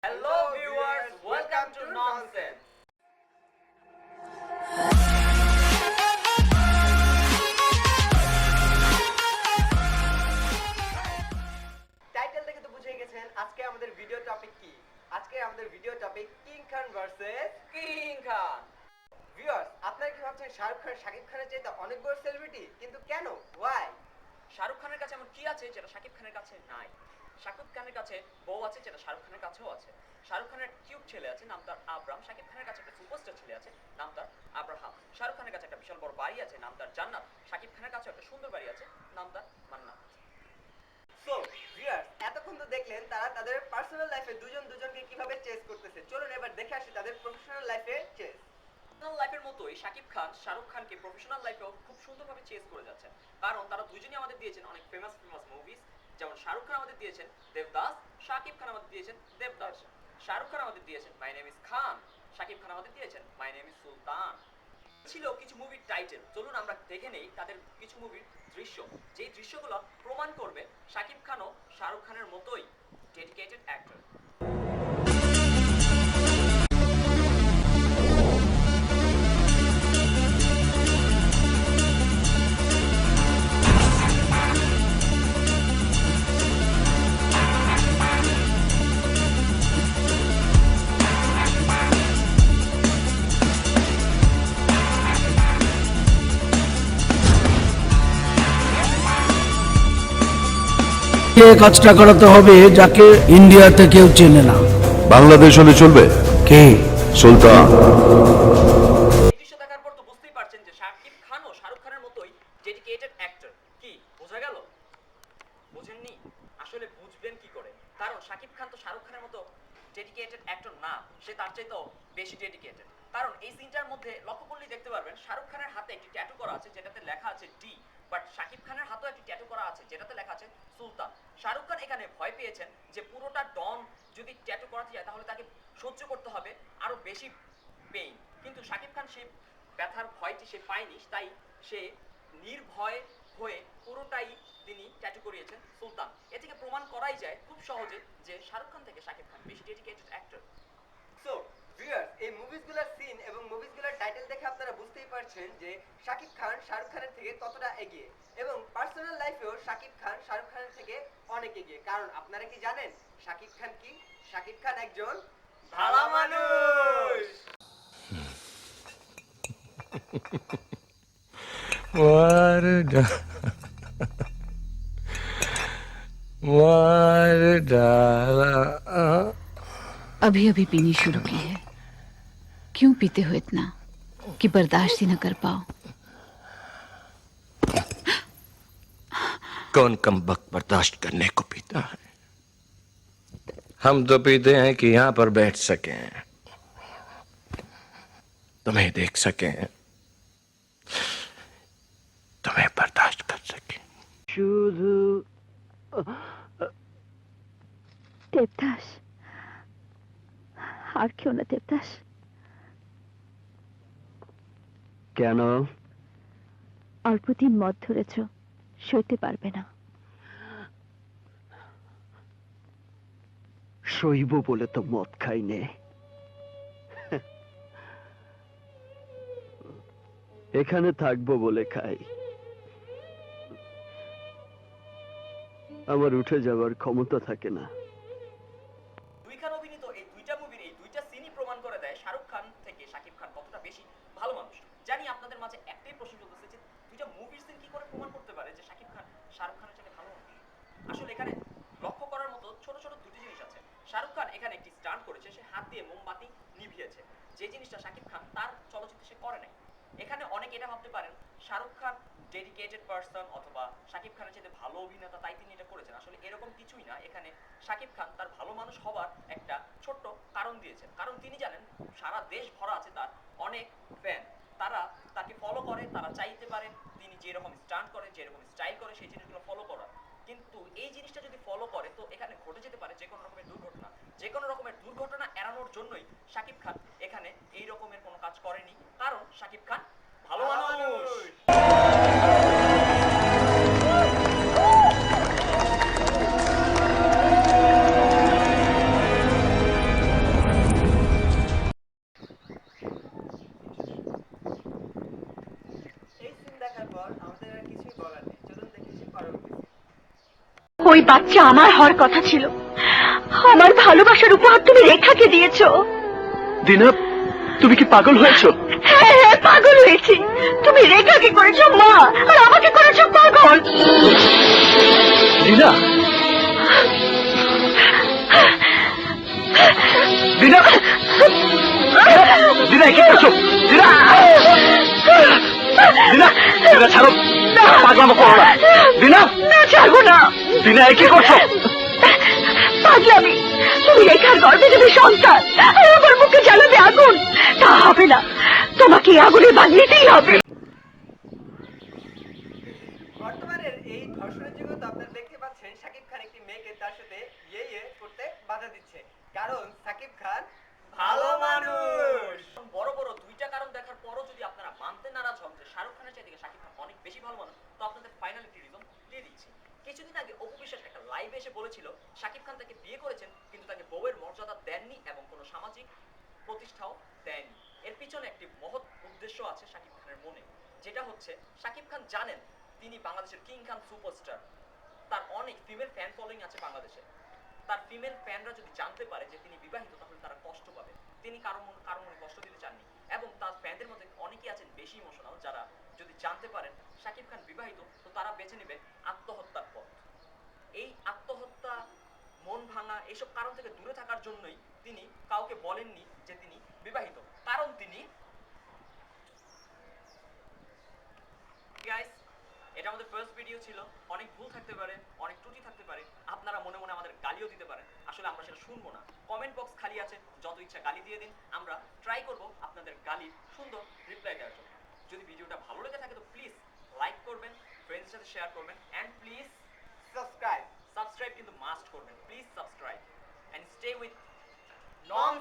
Hello viewers, welcome to Nonsense. Title দেখে তো বুঝে গেছেন আজকে আমাদের ভিডিও টপিক কি। আজকে আমাদের ভিডিও টপিক কিং খান ভার্সেস কিং খান। ভিউয়ার্স, আপনারা কি ভাবছেন শাহরুখ খান শাকিব খানের চাইতে অনেক বড় সেলিব্রিটি, কিন্তু কেন, ওয়াই? শাহরুখ খানের কাছে এমন কি আছে যেটা শাকিব খানের কাছে নাই? শাকিব খানের কাছে বউ আছে যেটা শাহরুখ খানের কাছেও আছে। শাহরুখ খানের কিউট ছেলে আছে, নাম তার আবরাম। শাকিব খানের কাছে একটা সুপারস্টার ছেলে আছে, নাম তার আব্রাহাম। শাহরুখ খানের কাছে একটা বিশাল বড় বাড়ি আছে, নাম তার জান্নাত। শাকিব খানের কাছে একটা সুন্দর বাড়ি আছে, নাম তার মান্নাত। সো ভিউয়ার্স, এতক্ষণ তো দেখলেন তারা তাদের পার্সোনাল লাইফে দুজন দুজনকে কিভাবে চেস করতেছে। চলুন এবার দেখে আসি তাদের প্রফেশনাল লাইফে চেস। পার্সোনাল লাইফের মতোই শাকিব খান শাহরুখ খানকে প্রফেশনাল লাইফেও খুব সুন্দরভাবে চেস করে যাচ্ছেন, কারণ তারা দুজনেই আমাদের দিয়েছেন অনেক ফেমাস মুভিজ। যেমন শাহরুখ খান আমাদের দিয়েছেন দেবদাস, শাকিব খান আমাদের দিয়েছেন দেবদাস। শাহরুখ খান আমাদের দিয়েছেন মাই নেম ইজ খান, শাকিব খান আমাদের দিয়েছেন মাই নেম ইজ সুলতান। ছিল কিছু মুভির টাইটেল, চলুন আমরা দেখে নেই তাদের কিছু মুভির দৃশ্য, যেই দৃশ্যগুলো প্রমাণ করবে শাকিব খানও শাহরুখ খানের মতোই ডেডিকেটেড অ্যাক্টর। কাজটা করাতে হবে যাকে ইন্ডিয়াতে কেউ চেনে না। বাংলাদেশ হলে চলবে? কে? সুলতান। দৃশ্য দেখার পর তো বুঝতেই পারছেন যে শাকিব খানও শাহরুখ খানের মতোই ডেডিকেটেড অ্যাক্টর। কি বোঝা গেল? বুঝেননি? আসলে বুঝবেন কি করে, কারণ শাকিব খান তো শাহরুখ খানের মতো ডেডিকেটেড অ্যাক্টর না, সে তার চাইতেও বেশি ডেডিকেটেড। কারণ এই সিনটার মধ্যে লক্ষ্য করলেই দেখতে পারবেন শাহরুখ খানের হাতে একটি ট্যাটু করা আছে যেটাতে লেখা আছে ডি, বাট শাকিব খানের হাতেও একটি ট্যাটু করা আছে যেটাতে লেখা আছে সুলতান। শাহরুখ খান এখানে ভয় পেয়েছেন যে পুরোটা ডন যদি ট্যাটু করাতে যায় তাহলে তাকে সহ্য করতে হবে আরো বেশি পেইন, কিন্তু শাকিব খান সেই ব্যথার ভয়টি সে পায়নি, তাই সে নির্ভয় হয়ে পুরোটাই তিনি ট্যাটু করিয়েছেন সুলতান। এ থেকে প্রমাণ করাই যায় খুব সহজে যে শাহরুখ খান থেকে শাকিব খান বেশি ডেডিকেটেড অ্যাক্টর। সো ভিউয়ার্স, এই মুভিসগুলোর সিন এবং মুভিসগুলোর টাইটেল দেখে আপনারা বুঝতেই পারছেন যে শাকিব খান শাহরুখ খানের থেকে কতটা এগিয়ে, এবং পার্সোনাল লাইফেও শাকিব খান শাহরুখ খানের থেকে অনেক এগিয়ে। কারণ আপনারা কি জানেন শাকিব খান কি? শাকিব খান একজন ভালো মানুষ। अभी अभी पीनी शुरू की है। क्यों पीते हो इतना कि बर्दाश्त ही न कर पाओ? कौन कम वक्त बर्दाश्त करने को पीता है? हम तो पीते हैं कि यहां पर बैठ सकें, तुम्हें देख सकें, तुम्हें बर्दाश्त कर सकें। শুধু देवदास, আর क्यों ना देवदास? কেন? অল্পদিন মদ ধরেছ, সইতে পারবে না। সইব বলে তো মদ খাইনে। এখানে থাকবো বলে খাই। আমার উঠে যাওয়ার ক্ষমতা থাকে না। দুই খান অভিনীত এই দুইটা মুভির এই দুইটা সিনই প্রমাণ করে দেয় শাহরুখ খান থেকে শাকিব খান কতটা বেশি ভালো মানুষ। জানি আপনাদের মাঝে একটাই প্রশ্ন চলতেছে যে দুইটা মুভির সিন কি করে প্রমাণ করতে পারে যে শাকিব খান শাহরুখ খানের থেকে ভালো মানুষ। আসলে এখানে লক্ষ্য করার মতো ছোট ছোট দুটি জিনিস আছে। শাহরুখ খান এখানে একটি স্টান্ট করেছে, সে হাত দিয়ে মোমবাতি নিভিয়েছে, যে জিনিসটা শাকিব খান তার চলচ্চিত্রে সে করে নাই। এখানে অনেকে এটা ভাবতে পারেন শাহরুখ খান ডেডিকেটেড পারসন অথবা শাকিব খানের চাইতে ভালো অভিনেতা তাই তিনি এটা করেছেন। আসলে এরকম কিছুই না। এখানে শাকিব খান তার ভালো মানুষ হওয়ার একটা ছোট্ট কারণ দিয়েছেন, কারণ তিনি জানেন সারা দেশ ভরা আছে তার অনেক ফ্যান, তারা তাকে ফলো করে, তারা চাইতে পারে তিনি যেরকম স্টান্ট করে, যেরকম স্টাইল করে সেই জিনিসগুলো ফলো করার। কিন্তু এই জিনিসটা যদি ফলো করে তো এখানে ঘটে যেতে পারে যে কোনো রকমের দুর্ঘটনা। যে কোনো রকমের দুর্ঘটনা এড়ানোর জন্যই শাকিব খান এখানে এই রকমের কোনো কাজ করেনি, কারণ শাকিব খান ভালো মানুষ। ওই বাচ্চা আমার হওয়ার কথা ছিল। আমার ভালোবাসার উপহার তুমি রেখাকে দিয়েছো। দিনা, তুমি কি পাগল হয়েছো? হ্যাঁ হ্যাঁ, পাগল হয়েছি। তুমি রেখাকে করেছো মা, আর আমাকে করেছো পাগল। দিনা, দিনা, দিনা কি করছো? দিনা, দিনা, দিনা ছাড়ো, পাগলামো করো না। দিনা, না, ছাড়বো না। দিনা কি করছো? পাগলামি। তুমি রেখার গর্ভে যদি সন্তান, আর আমার মুখে জ্বালাবে আগুন। তা হবে না, তোমাকে এই আগুনে বানিয়েতেই হবে। বর্তমানের এই ধর্ষণের যুগে তো আপনারা দেখতে পাচ্ছেন শাকিব খান একটি মেয়েকে তার সাথে ইয়ে করতে বাধা দিচ্ছে, কারণ শাকিব খান ভালো মানুষ। বড় বড় দুইটা কারণ দেখার পরও যদি আপনারা মানতে নারাজ হন যে শাহরুখ খানের চাইতে শাকিব খান অনেক বেশি ভালো মানুষ, তো আপনাদের ফাইনাল একটি রিজন দিয়ে দিচ্ছি। কিছুদিন আগে অপু বিশ্বাস একটা লাইভে এসে বলেছিল শাকিব খান তাকে বিয়ে করেছেন কিন্তু তাকে বউয়ের মর্যাদা দেননি এবং কোনো সামাজিক প্রতিষ্ঠাও দেননি। এর পিছনে একটি মহৎ উদ্দেশ্য আছে শাকিব খানের মনে, যেটা হচ্ছে শাকিব খান জানেন তিনি বাংলাদেশের কিং খান সুপারস্টার। তার অনেক ফিমেল ফ্যান ফলোইং আছে বাংলাদেশে। তার ফিমেল ফ্যানরা যদি জানতে পারে যে তিনি বিবাহিত তাহলে তারা কষ্ট পাবে। তিনি কারো মনে কষ্ট দিতে চাননি এবং তার ফ্যানদের মধ্যে অনেকেই আছেন বেশি ইমোশনাল, যারা যদি জানতে পারেন শাকিব খান বিবাহিত তো তারা বেছে নেবে আত্মহত্যার পথ। এই আত্মহত্যা, মন ভাঙা, এইসব কারণ থেকে দূরে থাকার জন্যই তিনি কাউকে বলেননি যে তিনি বিবাহিত, কারণ তিনি গাইস, এটা আমাদের ফার্স্ট ভিডিও ছিল। অনেক ভুল থাকতে পারে, অনেক ত্রুটি থাকতে পারে, আপনারা মনে মনে আমাদের গালিও দিতে পারেন। আসলে আমরা সেটা শুনবো না। কমেন্ট বক্স খালি আছে, যত ইচ্ছা গালি দিয়ে দিন, আমরা ট্রাই করব আপনাদের গালির সুন্দর রিপ্লাই দেওয়ার জন্য। যদি ভিডিওটা ভালো লেগে থাকে তো প্লিজ লাইক করবেন, ফ্রেন্ডসের সাথে শেয়ার করবেন, এন্ড প্লিজ সাবস্ক্রাইব সাবস্ক্রাইব কিন্তু মাস্ট করবেন। Please subscribe and stay with non